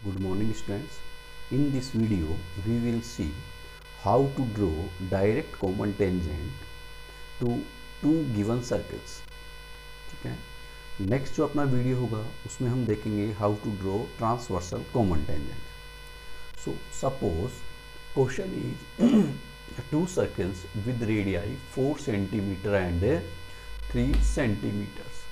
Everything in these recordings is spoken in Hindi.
Good morning students. In this video we will see how to draw direct common tangent to two given circles. ठीक है. नेक्स्ट जो अपना वीडियो होगा उसमें हम देखेंगे how to draw transversal common tangent. So suppose question is two circles with radii 4 centimetre and 3 centimetres,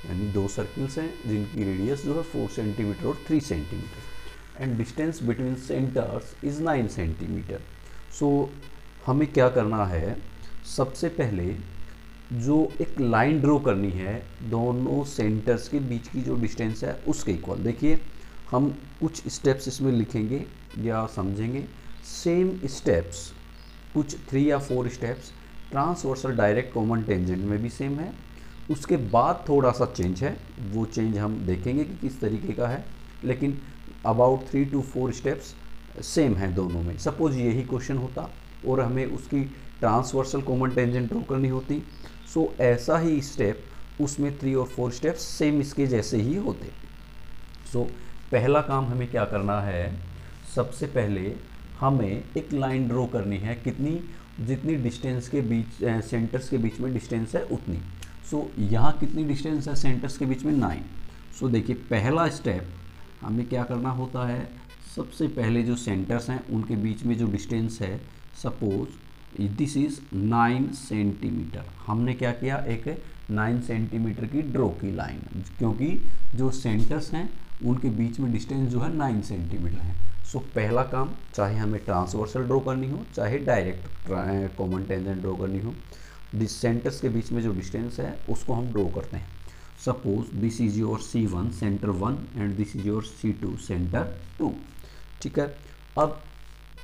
यानी दो सर्कल्स हैं जिनकी रेडियस जो है 4 सेंटीमीटर और 3 centimetre and distance between centres is 9 centimetre. So हमें क्या करना है, सबसे पहले जो एक लाइन ड्रॉ करनी है दोनों सेंटर्स के बीच की जो डिस्टेंस है उसके इक्वल. देखिए हम कुछ स्टेप्स इसमें लिखेंगे या समझेंगे. सेम स्टेप्स कुछ 3 या 4 steps transversal direct common tangent में भी सेम है. उसके बाद थोड़ा सा चेंज है, वो चेंज हम देखेंगे कि किस तरीके का है, लेकिन अबाउट 3 to 4 स्टेप्स सेम हैं दोनों में. सपोज यही क्वेश्चन होता और हमें उसकी ट्रांसवर्सल कॉमन टेंजेंट ड्रॉ करनी होती, सो ऐसा ही स्टेप उसमें 3 और 4 स्टेप्स सेम इसके जैसे ही होते. सो पहला काम हमें क्या करना है, सबसे पहले हमें एक लाइन ड्रॉ करनी है. कितनी, जितनी डिस्टेंस के बीच सेंटर्स के बीच में डिस्टेंस है उतनी. सो यहाँ कितनी डिस्टेंस है सेंटर्स के बीच में 9. सो देखिए पहला स्टेप हमें क्या करना होता है, सबसे पहले जो सेंटर्स हैं उनके बीच में जो डिस्टेंस है, सपोज दिस इज़ 9 सेंटीमीटर. हमने क्या किया, एक 9 सेंटीमीटर की ड्रॉ की लाइन, क्योंकि जो सेंटर्स हैं उनके बीच में डिस्टेंस जो है 9 सेंटीमीटर है. सो पहला काम, चाहे हमें ट्रांसवर्सल ड्रॉ करनी हो चाहे डायरेक्ट कॉमन टेंजेंट ड्रॉ करनी हो, सेंटर्स के बीच में जो डिस्टेंस है उसको हम ड्रॉ करते हैं. Suppose this is your C1 centre 1 and this is your C2 centre 2. ठीक है. अब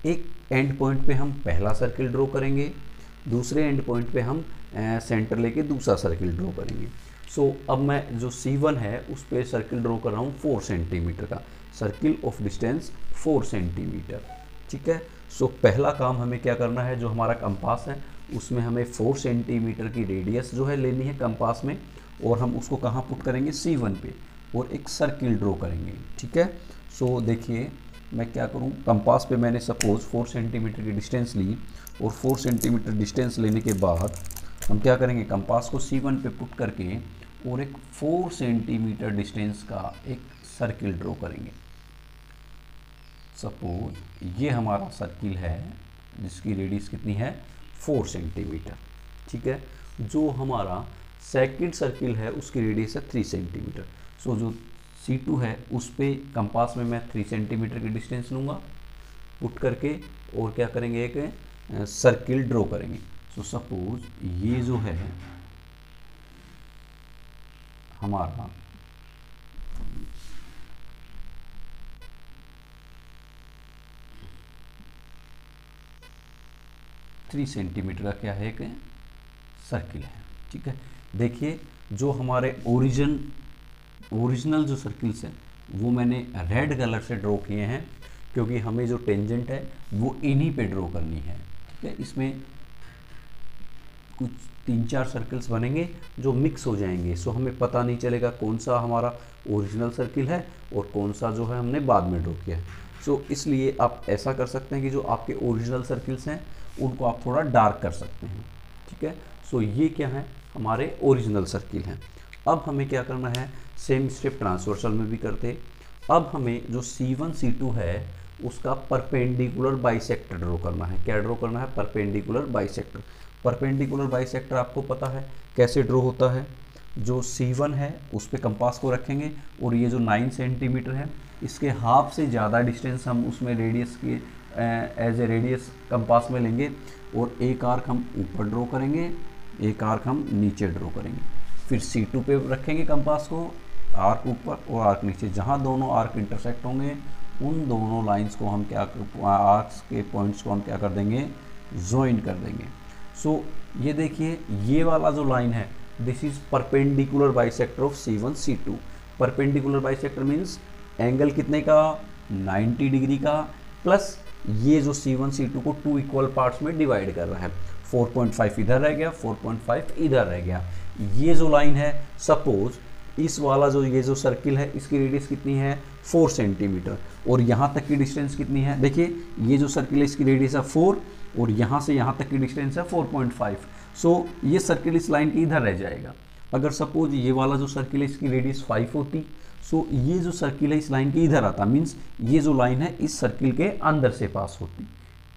एक एंड पॉइंट पे हम पहला सर्किल ड्रॉ करेंगे, दूसरे एंड पॉइंट पे हम सेंटर लेके दूसरा सर्किल ड्रॉ करेंगे. सो अब मैं जो C1 है उस पर सर्किल ड्रॉ कर रहा हूँ 4 सेंटीमीटर का, सर्किल ऑफ डिस्टेंस 4 सेंटीमीटर. ठीक है. सो पहला काम हमें क्या करना है, जो हमारा कंपास है उसमें हमें 4 सेंटीमीटर की रेडियस जो है लेनी है कंपास में, और हम उसको कहाँ पुट करेंगे, C1 पे, और एक सर्किल ड्रॉ करेंगे. ठीक है. सो देखिए मैं क्या करूँ, कंपास पे मैंने सपोज 4 सेंटीमीटर की डिस्टेंस ली, और 4 सेंटीमीटर डिस्टेंस लेने के बाद हम क्या करेंगे, कंपास को C1 पे पुट करके और एक 4 सेंटीमीटर डिस्टेंस का एक सर्किल ड्रॉ करेंगे. सपोज ये हमारा सर्किल है जिसकी रेडियस कितनी है, 4 सेंटीमीटर. ठीक है. जो हमारा सेकंड सर्किल है उसकी रेडियस है 3 सेंटीमीटर. सो जो C2 है उस पे कंपास में मैं 3 सेंटीमीटर की डिस्टेंस लूँगा पुट करके, और क्या करेंगे, एक सर्किल ड्रॉ करेंगे. सो सपोज ये जो है हमारा थ्री सेंटीमीटर का क्या है, एक सर्किल है. ठीक है. देखिए जो हमारे ओरिजिनल जो सर्किल्स हैं वो मैंने रेड कलर से ड्रॉ किए हैं, क्योंकि हमें जो टेंजेंट है वो इन्हीं पे ड्रॉ करनी है. ठीक है. इसमें कुछ 3-4 सर्कल्स बनेंगे जो मिक्स हो जाएंगे. सो हमें पता नहीं चलेगा कौन सा हमारा ओरिजिनल सर्किल है और कौन सा जो है हमने बाद में ड्रॉ किया है. सो इसलिए आप ऐसा कर सकते हैं कि जो आपके ओरिजिनल सर्किल्स हैं उनको आप थोड़ा डार्क कर सकते हैं. ठीक है. सो ये क्या है, हमारे ओरिजिनल सर्किल हैं. अब हमें क्या करना है, सेम स्टेप ट्रांसवर्सल में भी करते. अब हमें जो C1 C2 है उसका परपेंडिकुलर बाइसेक्टर ड्रॉ करना है. क्या ड्रॉ करना है, परपेंडिकुलर बाइसेक्टर. परपेंडिकुलर बाइसेक्टर आपको पता है कैसे ड्रॉ होता है. जो C1 है उस पर कंपास को रखेंगे, और ये जो 9 सेंटीमीटर है इसके हाफ से ज़्यादा डिस्टेंस हम उसमें रेडियस के एज ए रेडियस कंपास में लेंगे, और एक आर्क हम ऊपर ड्रॉ करेंगे, एक आर्क हम नीचे ड्रॉ करेंगे. फिर C2 पे रखेंगे कंपास को, आर्क ऊपर और आर्क नीचे. जहाँ दोनों आर्क इंटरसेक्ट होंगे उन दोनों लाइंस को हम क्या, आर्क्स के पॉइंट्स को हम क्या कर देंगे, ज्वाइन कर देंगे. सो ये देखिए ये वाला जो लाइन है this is perpendicular bisector of C1 C2. Perpendicular bisector means angle कितने का, 90 डिग्री का, प्लस ये जो C1 C2 को 2 इक्वल पार्ट्स में डिवाइड कर रहा है. 4.5 इधर रह गया, 4.5 इधर रह गया. ये जो लाइन है, सपोज इस वाला जो ये जो सर्किल है इसकी रेडियस कितनी है 4 सेंटीमीटर, और यहाँ तक की डिस्टेंस कितनी है, देखिए ये जो सर्किल है इसकी रेडियस है 4 और यहाँ से यहाँ तक की डिस्टेंस है 4.5। सो ये सर्किल इस लाइन के इधर रह जाएगा। अगर सपोज ये वाला जो सर्किल है इसकी रेडियस 5 होती, सो ये जो सर्किल है इस लाइन के इधर आता, मीन्स ये जो लाइन है इस सर्किल के अंदर से पास होती,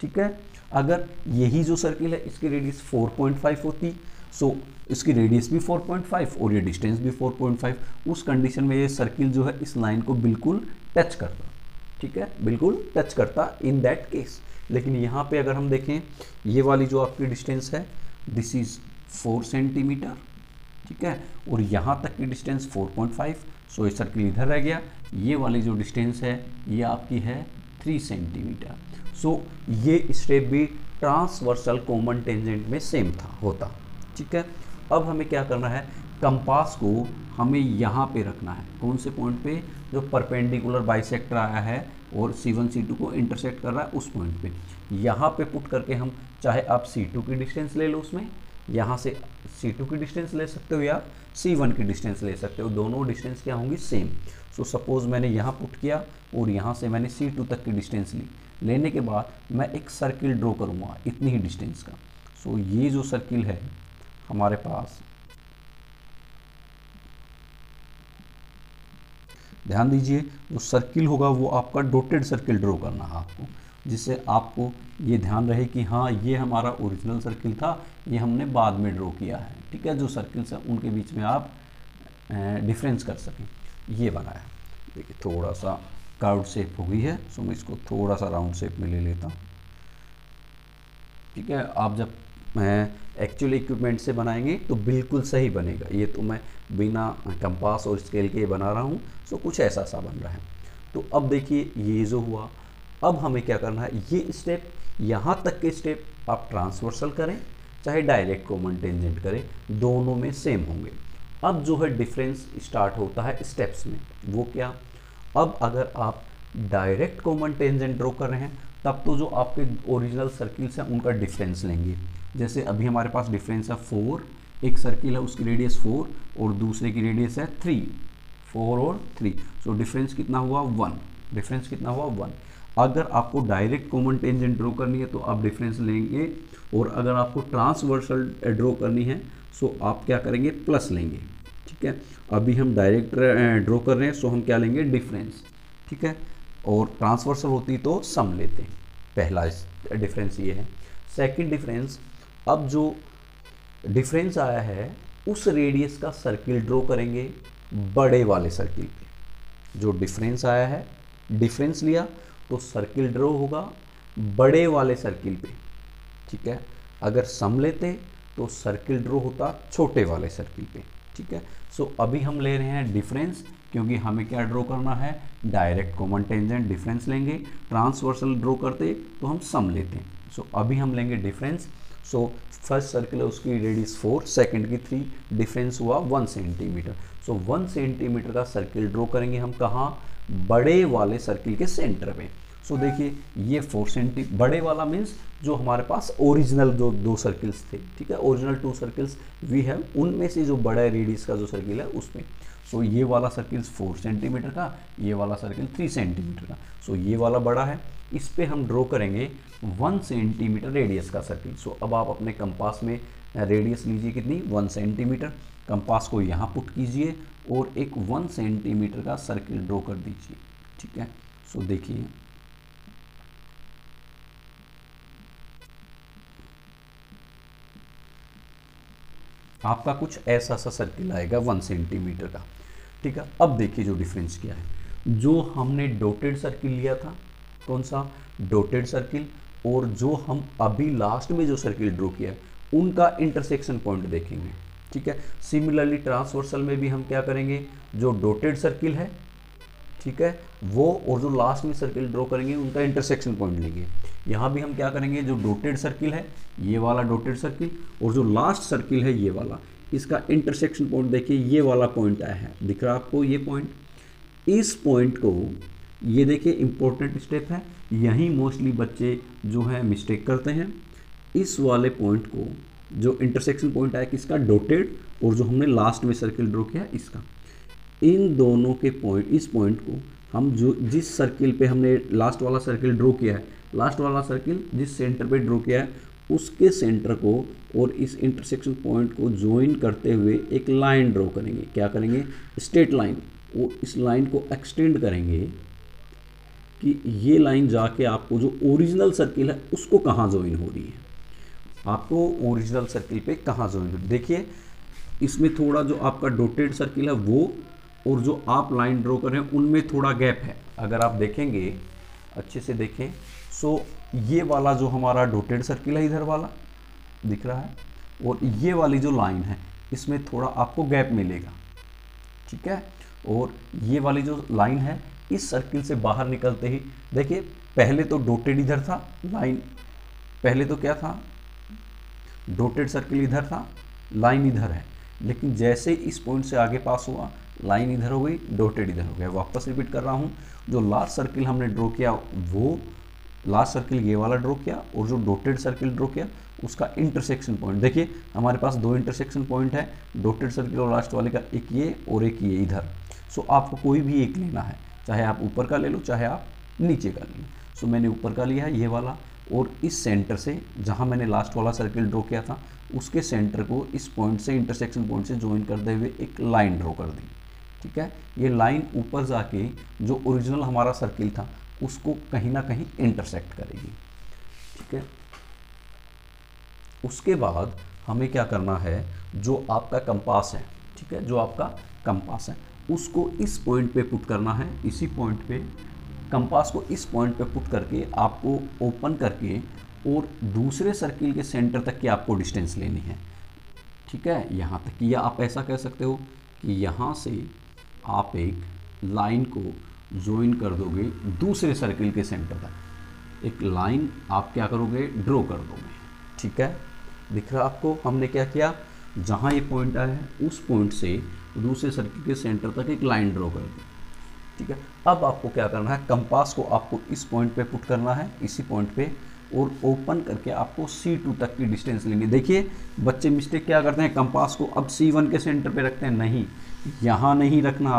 ठीक है। अगर यही जो सर्किल है इसकी रेडियस 4.5 होती, सो इसकी रेडियस भी 4.5 और ये डिस्टेंस भी 4.5, उस कंडीशन में ये सर्किल जो है इस लाइन को बिल्कुल टच करता, ठीक है, बिल्कुल टच करता इन दैट केस। लेकिन यहाँ पे अगर हम देखें ये वाली जो आपकी डिस्टेंस है दिस इज 4 सेंटीमीटर, ठीक है, और यहाँ तक की डिस्टेंस 4.5, सो ये सर्किल इधर रह गया। ये वाली जो डिस्टेंस है ये आपकी है 3 सेंटीमीटर। सो ये स्टेप भी ट्रांसवर्सल कॉमन टेंजेंट में सेम होता, ठीक है। अब हमें क्या करना है, कंपास को हमें यहाँ पे रखना है, कौन से पॉइंट पे, जो परपेंडिकुलर बाइसेक्टर आया है और C1 C2 को इंटरसेक्ट कर रहा है उस पॉइंट पे, यहाँ पे पुट करके हम चाहे आप C2 की डिस्टेंस ले लो, उसमें यहाँ से C2 की डिस्टेंस ले सकते हो या C1 की डिस्टेंस ले सकते हो, दोनों डिस्टेंस क्या होंगी सेम। सो सपोज मैंने यहाँ पुट किया और यहाँ से मैंने C2 तक की डिस्टेंस ली, लेने के बाद मैं एक सर्किल ड्रॉ करूँगा इतनी ही डिस्टेंस का। सो ये जो सर्किल है हमारे पास, ध्यान दीजिए जो सर्किल होगा वो आपका डॉटेड सर्किल ड्रॉ करना है आपको, जिससे आपको ये ध्यान रहे कि हाँ ये हमारा ओरिजिनल सर्किल था, ये हमने बाद में ड्रॉ किया है, ठीक है। जो सर्किल्स हैं उनके बीच में आप डिफरेंस कर सकें, ये बनाया। देखिए थोड़ा सा कर्व्ड शेप हो गई है, सो मैं इसको थोड़ा सा राउंड शेप में ले लेता हूँ, ठीक है। आप जब एक्चुअल इक्विपमेंट से बनाएंगे तो बिल्कुल सही बनेगा। ये तो मैं बिना कंपास और स्केल के बना रहा हूँ, सो कुछ ऐसा सा बन रहा है। तो अब देखिए ये जो हुआ, अब हमें क्या करना है, ये स्टेप यहाँ तक के स्टेप आप ट्रांसवर्सल करें चाहे डायरेक्ट कॉमन टेंजेंट करें, दोनों में सेम होंगे। अब जो है डिफरेंस स्टार्ट होता है स्टेप्स में, वो क्या, अब अगर आप डायरेक्ट कॉमन टेंजेंट ड्रॉ कर रहे हैं तब तो जो आपके ओरिजिनल सर्किल्स हैं उनका डिफरेंस लेंगे। जैसे अभी हमारे पास डिफरेंस है 4, एक सर्किल है उसकी रेडियस 4 और दूसरे की रेडियस है 3, 4 और 3, सो डिफरेंस कितना हुआ 1, डिफरेंस कितना हुआ 1। अगर आपको डायरेक्ट कॉमन टेंजेंट ड्रॉ करनी है तो आप डिफरेंस लेंगे, और अगर आपको ट्रांसवर्सल ड्रॉ करनी है सो आप क्या करेंगे, प्लस लेंगे, ठीक है। अभी हम डायरेक्ट ड्रॉ कर रहे हैं सो हम क्या लेंगे, डिफरेंस, ठीक है, और ट्रांसवर्सल होती तो सम लेते हैं। पहला डिफरेंस ये है। सेकंड डिफरेंस, अब जो डिफरेंस आया है उस रेडियस का सर्किल ड्रॉ करेंगे बड़े वाले सर्किल पे। जो डिफरेंस आया है, डिफरेंस लिया तो सर्किल ड्रॉ होगा बड़े वाले सर्किल पे, ठीक है। अगर सम लेते तो सर्किल ड्रॉ होता छोटे वाले सर्किल पे, ठीक है। सो अभी हम ले रहे हैं डिफरेंस, क्योंकि हमें क्या ड्रॉ करना है, डायरेक्ट कॉमन टेंजेंट, डिफरेंस लेंगे। ट्रांसवर्सल ड्रॉ करते तो हम सम लेते हैं। सो अभी हम लेंगे डिफरेंस। सो फर्स्ट सर्किल है उसकी रेडियस 4, सेकंड की 3, डिफरेंस हुआ 1 सेंटीमीटर। सो 1 सेंटीमीटर का सर्किल ड्रॉ करेंगे हम कहाँ, बड़े वाले सर्किल के सेंटर पे। सो देखिए ये 4 सेंटी, बड़े वाला मीन्स जो हमारे पास ओरिजिनल जो 2 सर्किल्स थे, ठीक है, ओरिजिनल 2 सर्किल्स वी हैव, उनमें से जो बड़ा रेडियस का जो सर्किल है उसमें। सो ये वाला सर्किल 4 सेंटीमीटर का, ये वाला सर्किल 3 सेंटीमीटर का। सो ये वाला बड़ा है, इस पे हम ड्रॉ करेंगे 1 सेंटीमीटर रेडियस का सर्किल। सो अब आप अपने कंपास में रेडियस लीजिए कितनी, 1 सेंटीमीटर, कंपास को यहाँ पुट कीजिए और एक 1 सेंटीमीटर का सर्किल ड्रॉ कर दीजिए, ठीक है। सो देखिए आपका कुछ ऐसा सा सर्किल आएगा 1 सेंटीमीटर का, ठीक है। अब देखिए जो डिफरेंस क्या है, जो हमने डॉटेड सर्किल लिया था, कौन सा डॉटेड सर्किल, और जो हम अभी लास्ट में जो सर्किल ड्रॉ किया उनका इंटरसेक्शन पॉइंट देखेंगे, ठीक है। सिमिलरली ट्रांसवर्सल में भी हम क्या करेंगे, जो डॉटेड सर्किल है, ठीक है, वो और जो लास्ट में सर्किल ड्रॉ करेंगे उनका इंटरसेक्शन पॉइंट लेंगे। यहाँ भी हम क्या करेंगे, जो डॉटेड सर्किल है ये वाला डॉटेड सर्किल और जो लास्ट सर्किल है ये वाला, इसका इंटरसेक्शन पॉइंट देखिए, ये वाला पॉइंट आया है, दिख रहा आपको ये पॉइंट। इस पॉइंट को, ये देखिए इंपॉर्टेंट स्टेप है, यहीं मोस्टली बच्चे जो है मिस्टेक करते हैं। इस वाले पॉइंट को, जो इंटरसेक्शन पॉइंट आया किसका, डॉटेड, और जो हमने लास्ट में सर्किल ड्रॉ किया इसका, इन दोनों के पॉइंट, इस पॉइंट को हम जो जिस सर्किल पे हमने लास्ट वाला सर्किल ड्रॉ किया है, लास्ट वाला सर्किल जिस सेंटर पे ड्रॉ किया है उसके सेंटर को और इस इंटरसेक्शन पॉइंट को ज्वाइन करते हुए एक लाइन ड्रॉ करेंगे। क्या करेंगे? Straight line. वो इस लाइन को एक्सटेंड करेंगे कि ये लाइन जाके आपको जो ओरिजिनल सर्किल है उसको कहाँ ज्वाइन हो रही है, आपको ओरिजिनल सर्किल पे कहाँ ज्वाइन हो रही है। देखिए इसमें थोड़ा जो आपका डॉटेड सर्किल है वो और जो आप लाइन ड्रॉ कर रहे हैं उनमें थोड़ा गैप है। अगर आप देखेंगे अच्छे से देखें, सो ये वाला जो हमारा डॉटेड सर्किल है इधर वाला दिख रहा है, और ये वाली जो लाइन है इसमें थोड़ा आपको गैप मिलेगा, ठीक है। और ये वाली जो लाइन है इस सर्किल से बाहर निकलते ही देखिए, पहले तो डॉटेड इधर था लाइन, पहले तो क्या था, डॉटेड सर्किल इधर था, लाइन इधर है, लेकिन जैसे इस पॉइंट से आगे पास हुआ लाइन इधर हो गई, डॉटेड इधर हो गया। वापस रिपीट कर रहा हूँ, जो लास्ट सर्किल हमने ड्रॉ किया वो लास्ट सर्किल ये वाला ड्रॉ किया, और जो डॉटेड सर्किल ड्रॉ किया उसका इंटरसेक्शन पॉइंट देखिए, हमारे पास दो इंटरसेक्शन पॉइंट है डॉटेड सर्किल और लास्ट वाले का, एक ये और एक ये इधर। सो आपको कोई भी एक लेना है, चाहे आप ऊपर का ले लो चाहे आप नीचे का ले लो। सो मैंने ऊपर का लिया है ये वाला, और इस सेंटर से जहाँ मैंने लास्ट वाला सर्किल ड्रॉ किया था उसके सेंटर को इस पॉइंट से इंटरसेक्शन पॉइंट से ज्वाइन करते हुए एक लाइन ड्रॉ कर दी, ठीक है। ये लाइन ऊपर जाके जो ओरिजिनल हमारा सर्किल था उसको कहीं ना कहीं इंटरसेक्ट करेगी, ठीक है। उसके बाद हमें क्या करना है, जो आपका कंपास है, ठीक है, जो आपका कंपास है उसको इस पॉइंट पे पुट करना है, इसी पॉइंट पे कंपास को इस पॉइंट पे पुट करके आपको ओपन करके और दूसरे सर्किल के सेंटर तक की आपको डिस्टेंस लेनी है, ठीक है, यहाँ तक। या आप ऐसा कह सकते हो कि यहाँ से आप एक लाइन को ज्वाइन कर दोगे दूसरे सर्किल के सेंटर तक, एक लाइन आप क्या करोगे, ड्रॉ कर दोगे, ठीक है। दिख रहा आपको, हमने क्या किया, जहाँ ये पॉइंट आया है उस पॉइंट से दूसरे सर्किल के सेंटर तक एक लाइन ड्रॉ कर दी, ठीक है। अब आपको क्या करना है, कंपास को आपको इस पॉइंट पे पुट करना है, इसी पॉइंट पे, और ओपन करके आपको C2 तक की डिस्टेंस लेनी है। देखिए बच्चे मिस्टेक क्या करते हैं, कंपास को अब C1 के सेंटर पे रखते हैं, नहीं, यहाँ नहीं रखना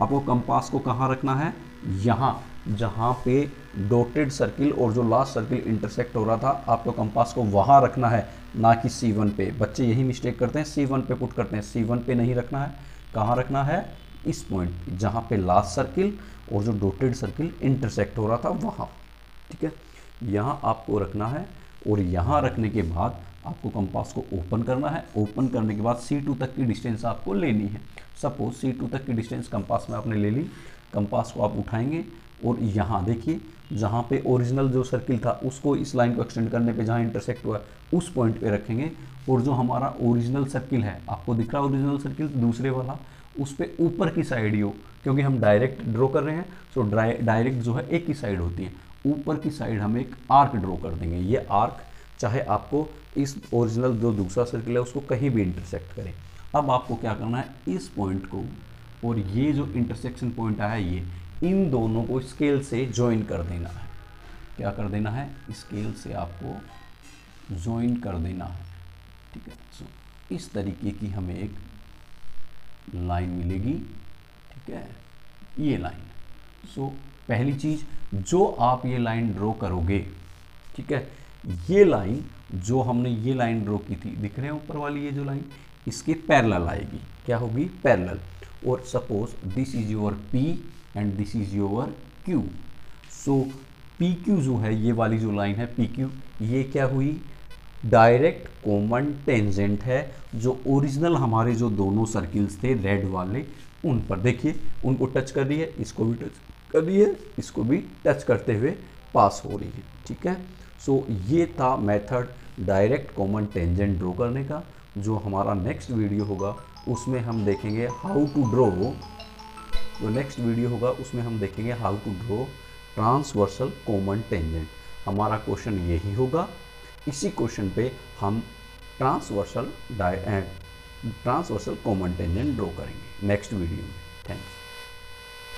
आपको कंपास को कहाँ रखना है, यहाँ जहाँ पे डॉटेड सर्किल और जो लास्ट सर्किल इंटरसेक्ट हो रहा था आपको कंपास को वहाँ रखना है, ना कि C1 पे। बच्चे यही मिस्टेक करते हैं, C1 पे पुट करते हैं, C1 पे नहीं रखना है, कहाँ रखना है, इस पॉइंट जहाँ पे लास्ट सर्किल और जो डॉटेड सर्किल इंटरसेक्ट हो रहा था वहाँ, ठीक है, यहाँ आपको रखना है। और यहाँ रखने के बाद आपको कंपास को ओपन करना है, ओपन करने के बाद C2 तक की डिस्टेंस आपको लेनी है। सपोज C2 तक की डिस्टेंस कंपास में आपने ले ली, कंपास को आप उठाएंगे और यहाँ देखिए जहाँ पे ओरिजिनल जो सर्किल था उसको इस लाइन को एक्सटेंड करने पे जहाँ इंटरसेक्ट हुआ है उस पॉइंट पे रखेंगे, और जो हमारा ओरिजिनल सर्किल है, आपको दिख रहा है ओरिजिनल सर्किल दूसरे वाला, उस पर ऊपर की साइड ही हो, क्योंकि हम डायरेक्ट ड्रॉ कर रहे हैं, सो डायरेक्ट जो है एक ही साइड होती है, ऊपर की साइड हम एक आर्क ड्रॉ कर देंगे। ये आर्क चाहे आपको इस ओरिजिनल जो दूसरा सर्किल है उसको कहीं भी इंटरसेक्ट करे। अब आपको क्या करना है, इस पॉइंट को और ये जो इंटरसेक्शन पॉइंट आया ये, इन दोनों को स्केल से ज्वाइन कर देना है। क्या कर देना है, स्केल से आपको ज्वाइन कर देना है, ठीक है। सो इस तरीके की हमें एक लाइन मिलेगी, ठीक है, ये लाइन। सो पहली चीज़, जो आप ये लाइन ड्रॉ करोगे, ठीक है, ये लाइन जो हमने ये लाइन ड्रॉ की थी, दिख रहे हैं ऊपर वाली ये जो लाइन, इसके पैरेलल आएगी। क्या होगी, पैरेलल। और suppose this is your P and this is your Q। So PQ जो है, ये वाली जो लाइन है PQ, ये क्या हुई, डायरेक्ट कॉमन टेंजेंट है जो ओरिजिनल हमारे जो दोनों सर्किल्स थे रेड वाले उन पर, देखिए उनको टच कर रही है, इसको भी टच कर रही है, इसको भी टच करते हुए पास हो रही है, ठीक है। सो ये था method direct common tangent draw करने का। जो हमारा नेक्स्ट वीडियो होगा उसमें हम देखेंगे हाउ टू ड्रॉ, जो नेक्स्ट वीडियो होगा उसमें हम देखेंगे how to draw transversal common tangent. हमारा क्वेश्चन यही होगा, इसी क्वेश्चन पे हम ट्रांसवर्सल कॉमन टेंजेंट ड्रॉ करेंगे नेक्स्ट वीडियो में। थैंक्स।